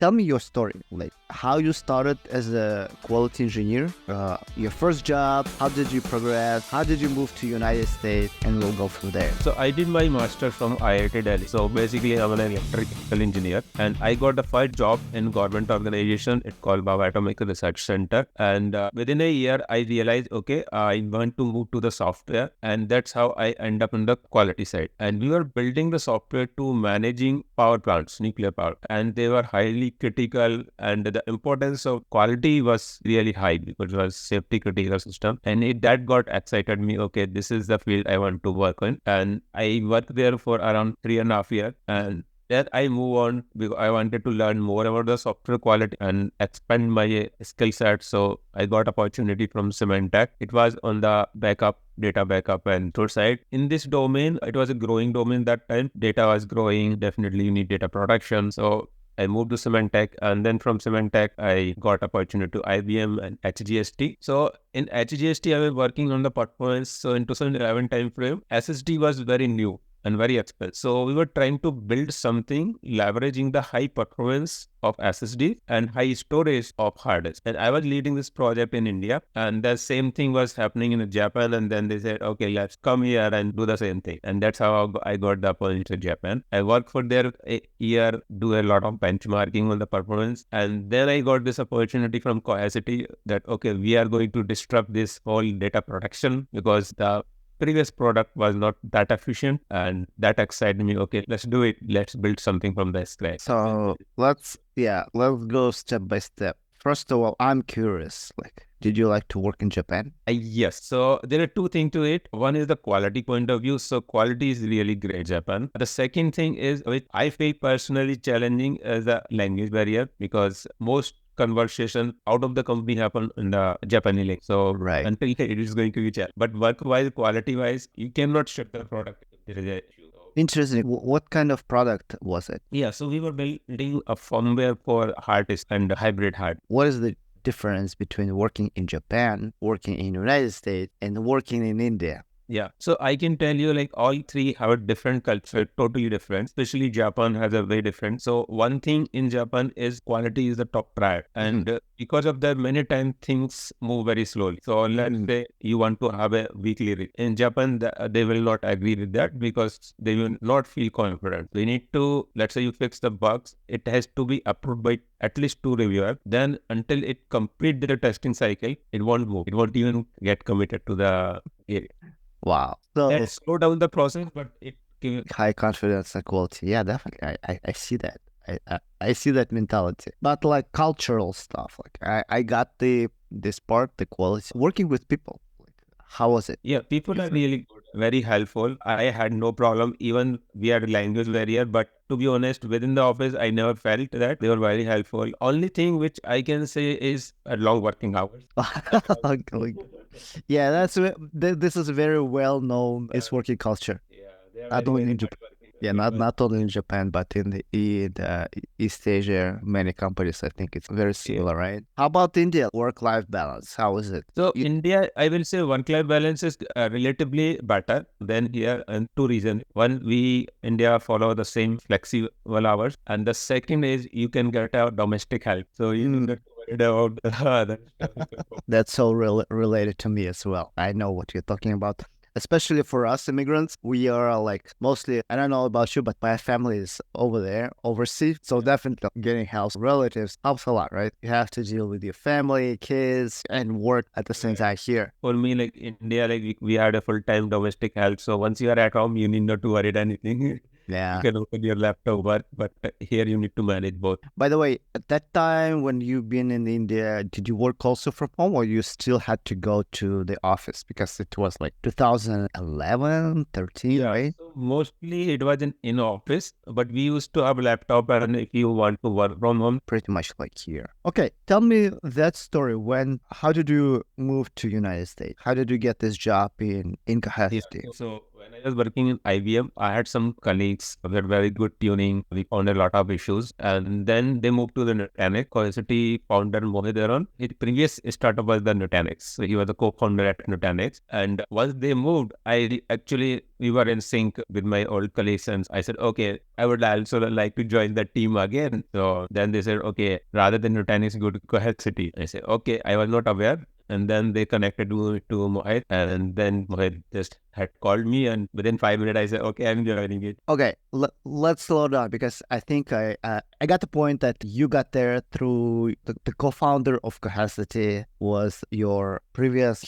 Tell me your story, like how you started as a quality engineer, your first job, how did you progress, how did you move to United States, and we'll go from there. So I did my master's from IIT Delhi. So basically I'm an electrical engineer and I got a first job in government organization. It's called Bioatomic Research Center. And within a year, I realized, okay, I want to move to the software. And that's how I end up in the quality side. And we were building the software to managing power plants, nuclear power. And they were highly critical. And the importance of quality was really high because it was safety critical system. And that got excited me. Okay, this is the field I want to work on. And I worked there for around 3.5 years. And then I move on because I wanted to learn more about the software quality and expand my skill set. So I got opportunity from Symantec. It was on the data backup and store side. In this domain, it was a growing domain that time. Data was growing. Definitely you need data protection. So I moved to Symantec, and then from Symantec, I got opportunity to IBM and HGST. So in HGST, I was working on the performance. So in 2011 timeframe, SSD was very new and very expensive. So we were trying to build something leveraging the high performance of SSD and high storage of hard disk. And I was leading this project in India, and the same thing was happening in Japan. And then they said, okay, let's come here and do the same thing. And that's how I got the opportunity to Japan. I worked for there a year, do a lot of benchmarking on the performance. And then I got this opportunity from Cohesity that, okay, we are going to disrupt this whole data protection because the previous product was not that efficient, and that excited me. Okay, let's do it. Let's build something from the scratch. So let's go step by step. First of all, I'm curious, like, did you like to work in Japan? Yes. So there are two things to it. One is the quality point of view. So quality is really great, Japan. The second thing is, which I feel personally challenging, is the language barrier, because most conversation out of the company happen in the Japanese language. So Right. until it is going to be challenged. But work-wise, quality-wise, you cannot ship the product if there is an issue. Interesting. What kind of product was it? Yeah, so we were building a firmware for hard disk and hybrid hard. What is the difference between working in Japan, working in United States, and working in India? Yeah. So I can tell you, like, all three have a different culture, totally different. Especially Japan has a very different. So one thing in Japan is quality is the top priority. And because of that, many times things move very slowly. So let's say you want to have a weekly review. In Japan, they will not agree with that because they will not feel confident. We need to, let's say you fix the bugs, it has to be approved by at least 2 reviewers. Then until it completes the testing cycle, it won't move. It won't even get committed to the area. Wow. So That slow down the process, but it gives high confidence and quality. Yeah, definitely. I see that. I see that mentality. But like cultural stuff, like I got this part, the quality. Working with people, like, how was it? Yeah, people are really good, very helpful. I had no problem. Even we had a language barrier, but to be honest, within the office, I never felt that. They were very helpful. Only thing which I can say is long working hours. Like, yeah, this is very well known. It's working culture. Yeah, they are Not very, only very in Japan. hardworking. Yeah, not only in Japan, but in the East Asia, many companies, I think it's very similar, right? How about India? Work-life balance, how is it? So India, I will say work-life balance is relatively better than here, and two reasons. One, India follow the same flexible hours, and the second is you can get a domestic help. So you don't get worried about the stuff. That's so related to me as well. I know what you're talking about. Especially for us immigrants, we are like mostly, I don't know about you, but my family is over there, overseas. So definitely getting help, relatives helps a lot, right? You have to deal with your family, kids, and work at the same time here. For me, like India, like we had a full-time domestic help. So once you are at home, you need not to worry about anything. Yeah. You can open your laptop work, but here you need to manage both. By the way, at that time when you've been in India, did you work also from home or you still had to go to the office? Because it was like 2011, 13, right? So mostly it was in office, but we used to have a laptop, and if you want to work from home. Pretty much like here. Okay, tell me that story. How did you move to United States? How did you get this job in Cohesity? So When I was working in IBM, I had some colleagues who had very good tuning. We found a lot of issues. And then they moved to the Nutanix. Curiosity founder Mohit Aron, his previous startup was the Nutanix. So he was the co-founder at Nutanix. And once they moved, we were in sync with my old colleagues. And I said, okay, I would also like to join the team again. So then they said, okay, rather than Nutanix, go to Curiosity. I said, okay, I was not aware. And then they connected to Mohit, and then Mohit just had called me, and within 5 minutes I said, okay, I'm joining it. Okay, let's slow down because I think I got the point that you got there through the co-founder of Cohesity was your previous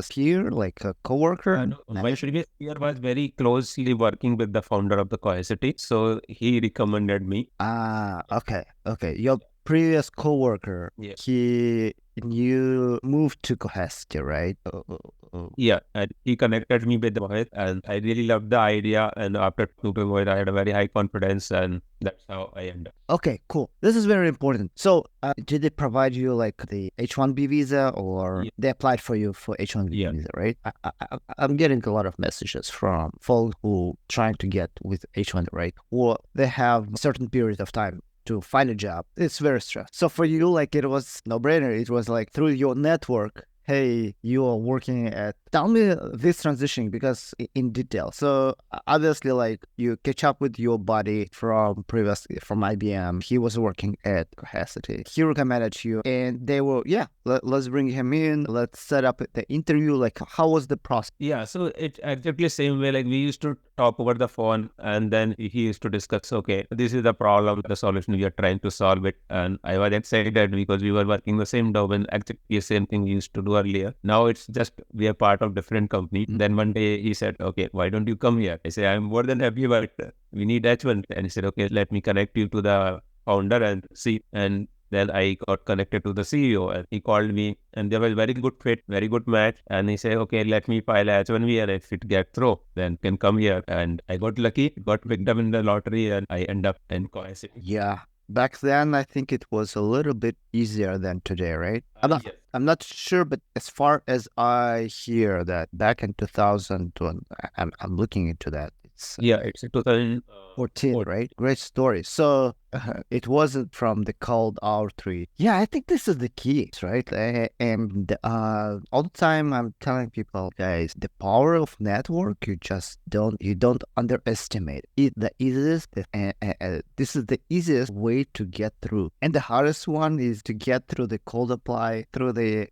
peer, like a coworker. No, my previous peer was very closely working with the founder of the Cohesity, so he recommended me. Okay. Your previous coworker, Yeah. you moved to Cohesity, right? Yeah, and he connected me with Mohit, and I really loved the idea. And after talking to Mohit, I had a very high confidence, and that's how I ended up. Okay, cool. This is very important. So, did they provide you like the H-1B visa, or Yeah. they applied for you for H-1B Yeah. visa, right? I'm getting a lot of messages from folks who trying to get with H-1B, right? Or they have a certain period of time to find a job. It's very stressful. So for you, like it was no brainer. It was like through your network. Hey, you are working at. Tell me this transition because in detail. So obviously, like you catch up with your buddy from IBM. He was working at Cohesity. He recommended you, and they were let's bring him in. Let's set up the interview. Like, how was the process? Yeah, so it's exactly the same way. Like we used to talk over the phone, and then he used to discuss, okay, this is the problem, the solution, we are trying to solve it. And I was excited because we were working the same domain, exactly the same thing we used to do earlier. Now it's just we are part of different company. Then one day he said, okay, why don't you come here? I say, I'm more than happy, but we need H1. And he said, okay, let me connect you to the founder and see. And then I got connected to the CEO, and he called me, and there was very good fit, very good match. And he said, okay, let me file H1B, and if it gets through, then can come here. And I got lucky, got picked up in the lottery, and I end up in Cohesity. Yeah. Back then, I think it was a little bit easier than today, right? Yes. I'm not sure, but as far as I hear that back in 2000, I'm looking into that. It's It's 2014, right? Great story. So it wasn't from the cold R3. Yeah, I think this is the key, right? And all the time I'm telling people, guys, the power of network, you don't underestimate it. This is the easiest way to get through, and the hardest one is to get through the cold apply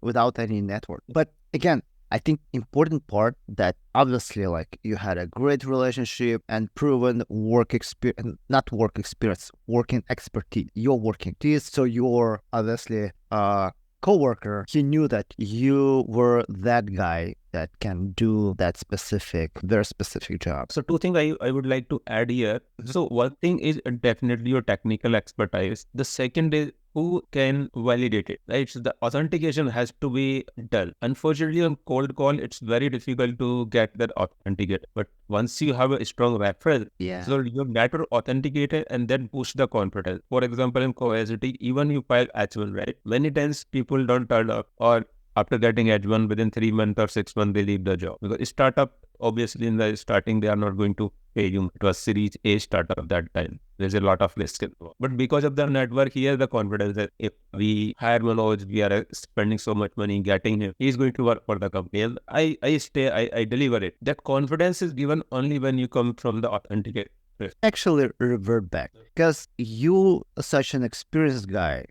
without any network. But again, I think important part that obviously like you had a great relationship and proven working expertise, your working expertise. So your obviously coworker, he knew that you were that guy that can do that very specific job. So two things I would like to add here. So one thing is definitely your technical expertise. The second is who can validate it, right? So the authentication has to be done. Unfortunately, on cold call, it's very difficult to get that authenticate. But once you have a strong reference, so you better authenticate it and then push the confidence. For example, in Cohesity, even you file H1, right? Many times people don't turn up, or after getting H1 within 3 months or 6 months, they leave the job. Because startup, obviously in the starting, they are not going to pay you. It was Series A startup at that time. There's a lot of risk involved. But because of the network, he has the confidence that if we hire Manoj, we are spending so much money getting him, he's going to work for the company. And I deliver it. That confidence is given only when you come from the authenticate. Actually revert back because you are such an experienced guy.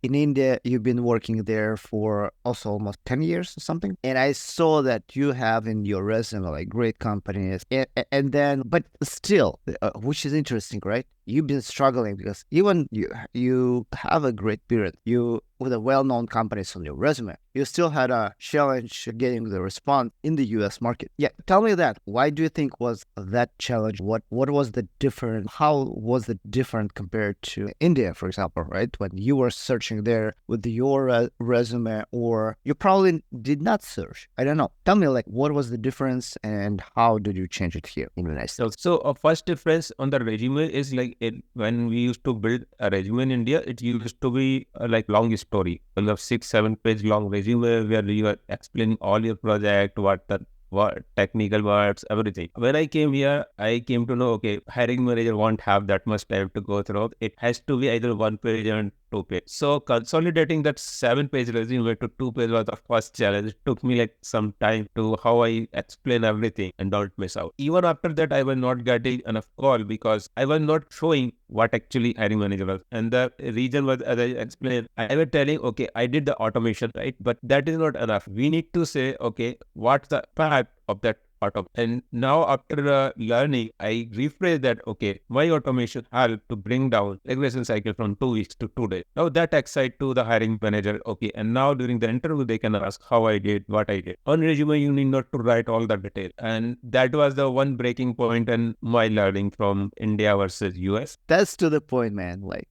In India, you've been working there for also almost 10 years or something. And I saw that you have in your resume like great companies. And then, but still, which is interesting, right? You've been struggling because even you have a great period. You with a well-known companies on your resume, you still had a challenge getting the response in the U.S. market. Yeah, tell me that. Why do you think was that challenge? What was the different? How was it different compared to India, for example? Right, when you were searching there with your resume, or you probably did not search. I don't know. Tell me, like, what was the difference and how did you change it here in the United States? So a first difference on the resume is like when we used to build a resume in India, it used to be like long story, 6-7 page long resume where you are explaining all your project, what technical words, everything. When I came here, I came to know, okay, hiring manager won't have that much time to go through. It has to be either 1 page and 2 page. So consolidating that 7 page resume to 2 page was the first challenge. It took me like some time to how I explain everything and don't miss out. Even after that, I was not getting enough call because I was not showing what actually hiring manager was. And the reason was, as I explained, I was telling, okay, I did the automation, right? But that is not enough. We need to say, okay, what's the impact of that automation? And now after learning, I rephrase that, okay, my automation helped to bring down regression cycle from 2 weeks to 2 days. Now that excites to the hiring manager, okay, and now during the interview, they can ask how I did, what I did. On resume, you need not to write all the detail. And that was the one breaking point in my learning from India versus US. That's to the point, man. Like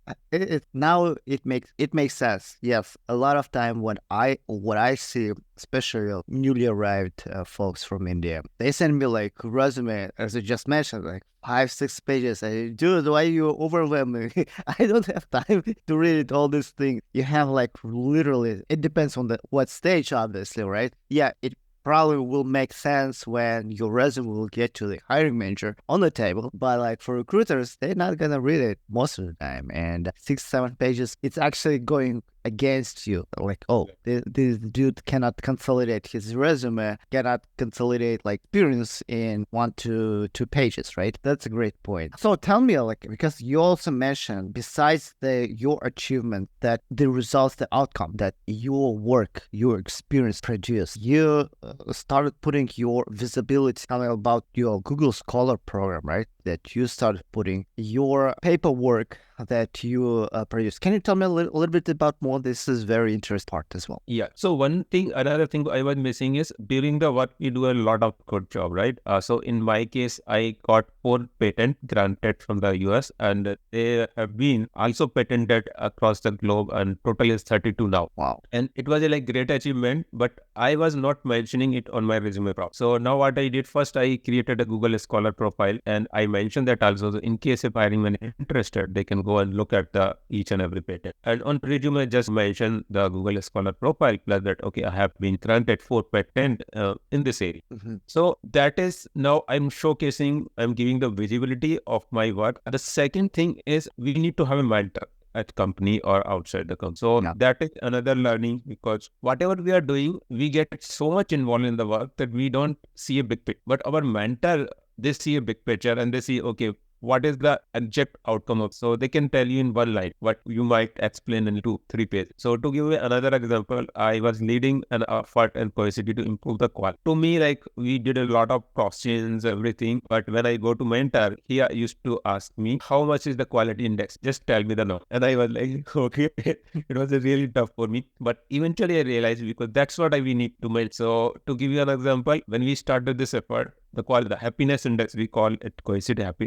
now it makes sense. Yes, a lot of time when what I see, especially newly arrived folks from India, they send me like resume, as I just mentioned, like 5, 6 pages. I dude, why you overwhelming? I don't have time to read all these things. You have like literally. It depends on the what stage, obviously, right? Yeah, it probably will make sense when your resume will get to the hiring manager on the table. But like for recruiters, they're not gonna read it most of the time. And 6, 7 pages, it's actually going against you. Like, oh, this dude cannot consolidate his resume, cannot consolidate like experience in 1 to 2 pages, right? That's a great point. So tell me, like, because you also mentioned besides your achievement, that the results, the outcome that your work, your experience produce, you started putting your visibility. Tell me about your Google Scholar program, right? That you started putting your paperwork that you produce. Can you tell me a little bit about more? This is very interesting part as well. Yeah. So another thing I was missing is during the work, we do a lot of good job, right? So in my case, I got 4 patents granted from the US, and they have been also patented across the globe, and total is 32 now. Wow. And it was a like great achievement, but I was not mentioning it on my resume prop. So now what I did first, I created a Google Scholar profile, and I mentioned that also. So in case if hiring manager is interested, they can go and look at the each and every patent. And on resume, just mention the Google Scholar profile plus that, okay, I have been granted 4 patents in this area. Mm-hmm. So that is now I'm showcasing, I'm giving the visibility of my work. The second thing is we need to have a mentor at company or outside the company. So that is another learning, because whatever we are doing, we get so much involved in the work that we don't see a big picture. But our mentor, they see a big picture and they see, okay, what is the exact outcome of? So they can tell you in one line what you might explain in 2-3 pages. So to give you another example, I was leading an effort and capacity to improve the quality. To me, like we did a lot of questions, everything. But when I go to mentor, he used to ask me, how much is the quality index? Just tell me the number. And I was like, okay, it was really tough for me. But eventually I realized, because that's what we need to make. So to give you an example, when we started this effort, the happiness index, we call it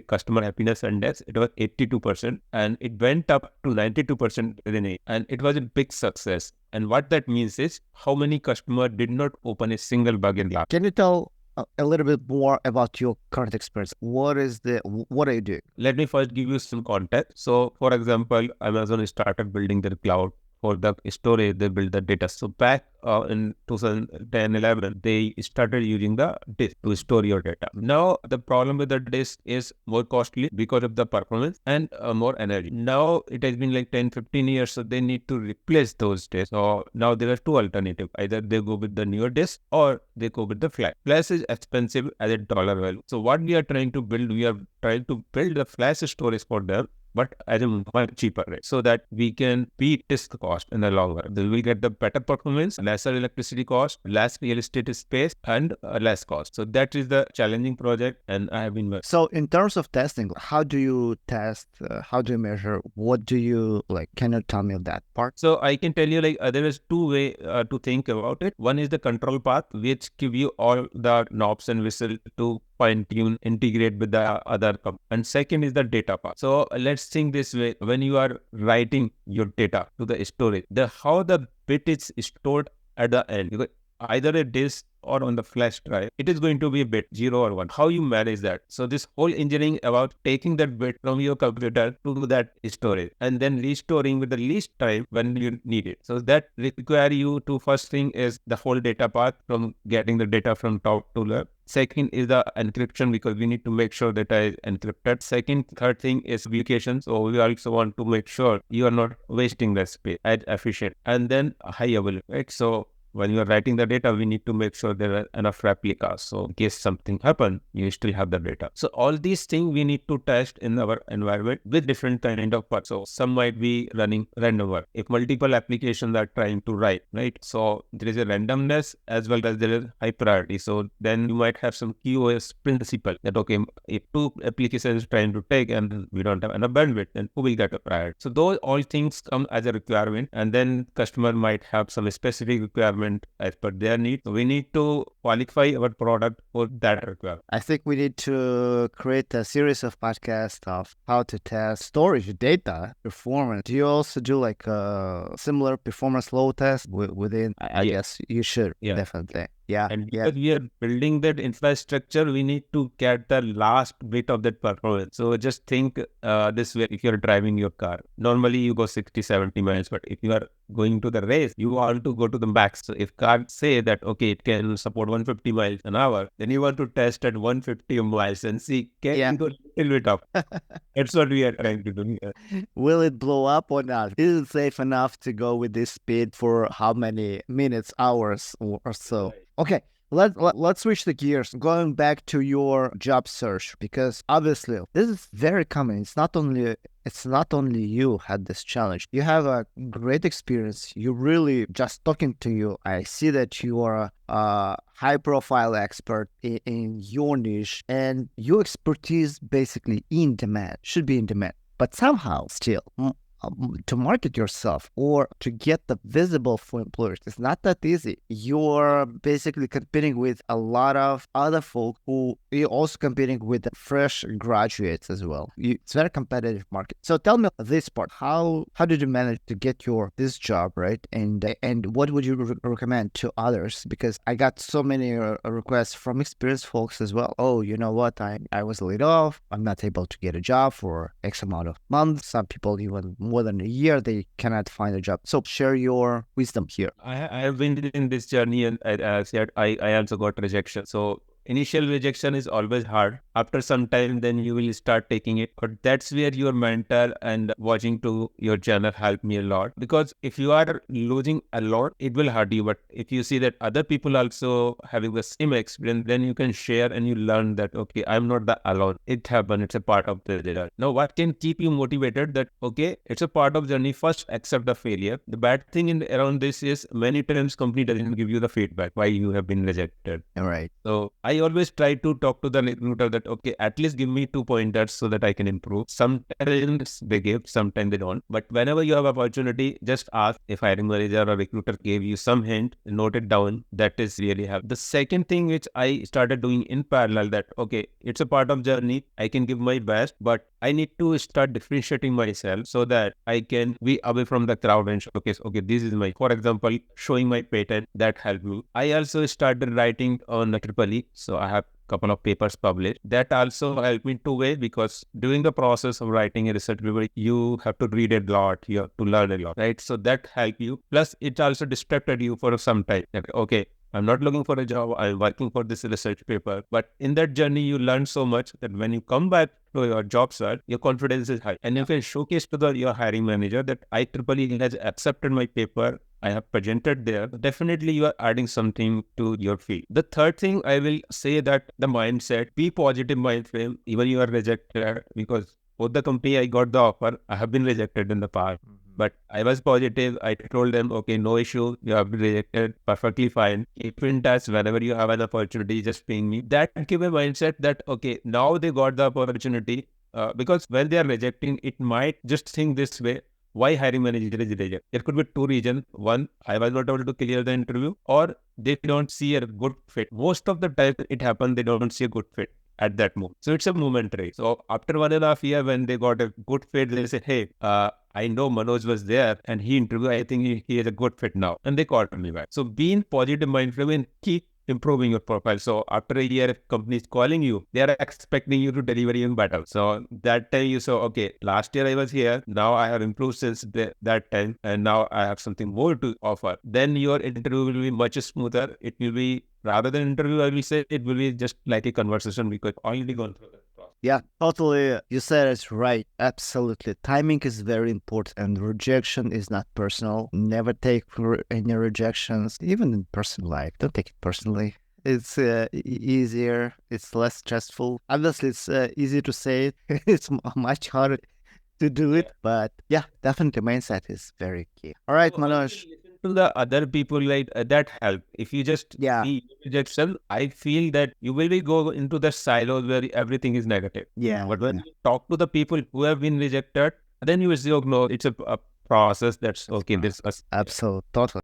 customer happiness index. It was 82% and it went up to 92% within a, and it was a big success. And what that means is how many customers did not open a single bug in lab. Can you tell a little bit more about your current experience? What are you doing? Let me first give you some context. So for example, Amazon started building their cloud. For the storage, they build the data. So back in 2010-11, they started using the disk to store your data. Now, the problem with the disk is more costly because of the performance and more energy. Now, it has been like 10-15 years, so they need to replace those disks. So now there are two alternatives. Either they go with the newer disk or they go with the flash. Flash is expensive as a dollar value. So what we are trying to build, we are trying to build the flash storage for them, but at a much cheaper rate, so that we can beat disk cost in the long run. We will get the better performance, lesser electricity cost, less real estate space, and less cost. So that is the challenging project, and I have been working. So in terms of testing, how do you test? How do you measure? What do you like? Can you tell me of that part? So I can tell you, like there is two way to think about it. One is the control path, which give you all the knobs and whistle to fine tune, integrate with the other. And second is the data part. So let's think this way: when you are writing your data to the storage, how the bit is stored at the end, because either a disk or on the flash drive, it is going to be a bit 0 or 1. How you manage that? So this whole engineering about taking that bit from your computer to that storage and then restoring with the least time when you need it. So that require you to, first thing is the whole data path from getting the data from top to left. Second is the encryption, because we need to make sure data is encrypted. Third thing is application. So we also want to make sure you are not wasting the space as efficient. And then high availability, right? So when you are writing the data, we need to make sure there are enough replicas. So in case something happen, you still have the data. So all these things we need to test in our environment with different kind of parts. So some might be running random work. If multiple applications are trying to write, right? So there is a randomness as well as there is high priority. So then you might have some QoS principle that, okay, if two applications trying to take and we don't have enough bandwidth, then who will get a priority? So those all things come as a requirement, and then customer might have some specific requirement as per their needs. So we need to qualify our product for that requirement. I think we need to create a series of podcasts of how to test storage data performance. Do you also do like a similar performance load test within? I Yeah. guess you should, Yeah. definitely. Yeah. And Yeah. because we are building that infrastructure, we need to get the last bit of that performance. So just think this way: if you're driving your car, normally you go 60, 70 miles, but if you are going to the race, you want to go to the max. So if car say that, okay, it can support 150 miles an hour, then you want to test at 150 miles and see, can Yeah. you go a little bit up? That's what we are trying to do here. Will it blow up or not? Is it safe enough to go with this speed for how many minutes, hours, or so? Right. Okay, let's switch the gears. Going back to your job search, because obviously this is very common. It's not only you had this challenge. You have a great experience. You really, just talking to you, I see that you are a high profile expert in your niche, and your expertise basically in demand, should be in demand. But somehow still, to market yourself or to get the visible for employers, it's not that easy. You're basically competing with a lot of other folk who you're also competing with fresh graduates as well. It's a very competitive market. So tell me this part: how did you manage to get this job, right? And what would you recommend to others? Because I got so many requests from experienced folks as well. Oh, you know what? I was laid off. I'm not able to get a job for X amount of months. Some people even more than a year, they cannot find a job. So share your wisdom here. I have been in this journey, and I said I also got rejection. So initial rejection is always hard. After some time, then you will start taking it. But that's where your mentor and watching to your channel helped me a lot. Because if you are losing a lot, it will hurt you. But if you see that other people also having the same experience, then you can share and you learn that, okay, I'm not the alone. It happened. It's a part of the journey. Now, what can keep you motivated? That, okay, it's a part of journey. First, accept the failure. The bad thing around this is many times company doesn't give you the feedback why you have been rejected. All right. So I always try to talk to the recruiter that, okay, at least give me 2 pointers so that I can improve. Sometimes they give, sometimes they don't. But whenever you have opportunity, just ask. If hiring manager or recruiter gave you some hint, note it down. That is really help. The second thing which I started doing in parallel, that, okay, it's a part of journey. I can give my best, but I need to start differentiating myself so that I can be away from the crowd and showcase, okay, this is my, for example, showing my patent. That helped me. I also started writing on the EEE. So I have couple of papers published. That also helped me two ways, because during the process of writing a research paper, you have to read a lot, you have to learn a lot, right? So that helped you. Plus, it also distracted you for some time. Like, okay, I'm not looking for a job, I'm working for this research paper. But in that journey, you learn so much that when you come back to your job search, your confidence is high. And you can showcase to your hiring manager that IEEE has accepted my paper, I have presented there. Definitely you are adding something to your field. The third thing I will say, that the mindset, be positive mind frame, even you are rejected, because both the company I got the offer, I have been rejected in the past. But I was positive. I told them, okay, no issue. You have been rejected. Perfectly fine. Keep in touch. Whenever you have an opportunity, just ping me. That gave a mindset that, okay, now they got the opportunity. Because when they are rejecting, it might just think this way: why hiring manager is rejected? There could be two reasons. One, I was not able to clear the interview, or they don't see a good fit. Most of the time it happens, they don't see a good fit at that moment. So it's a momentary. So after 1.5 years, when they got a good fit, they say, hey, I know Manoj was there and he interviewed. I think he is a good fit now. And they called me back. So being positive mindful and keep improving your profile. So after a year, if company is calling you, they are expecting you to deliver even better. So that time you say, okay, last year I was here. Now I have improved since that time. And now I have something more to offer. Then your interview will be much smoother. It will be, rather than interview, I will say it will be just like a conversation because already gone through that process. Yeah, totally. You said it's right. Absolutely. Timing is very important, and rejection is not personal. Never take any rejections, even in personal life. Don't take it personally. It's easier. It's less stressful. Obviously, it's easy to say it. It's much harder to do it. But yeah, definitely mindset is very key. All right, So also Manoj. listen to the other people like that help. If you just Yeah, see rejection, I feel that you will be go into the silos where everything is negative. yeah, But when you talk to the people who have been rejected, then you will say, oh no, it's a process that's okay. This absolutely. Totally.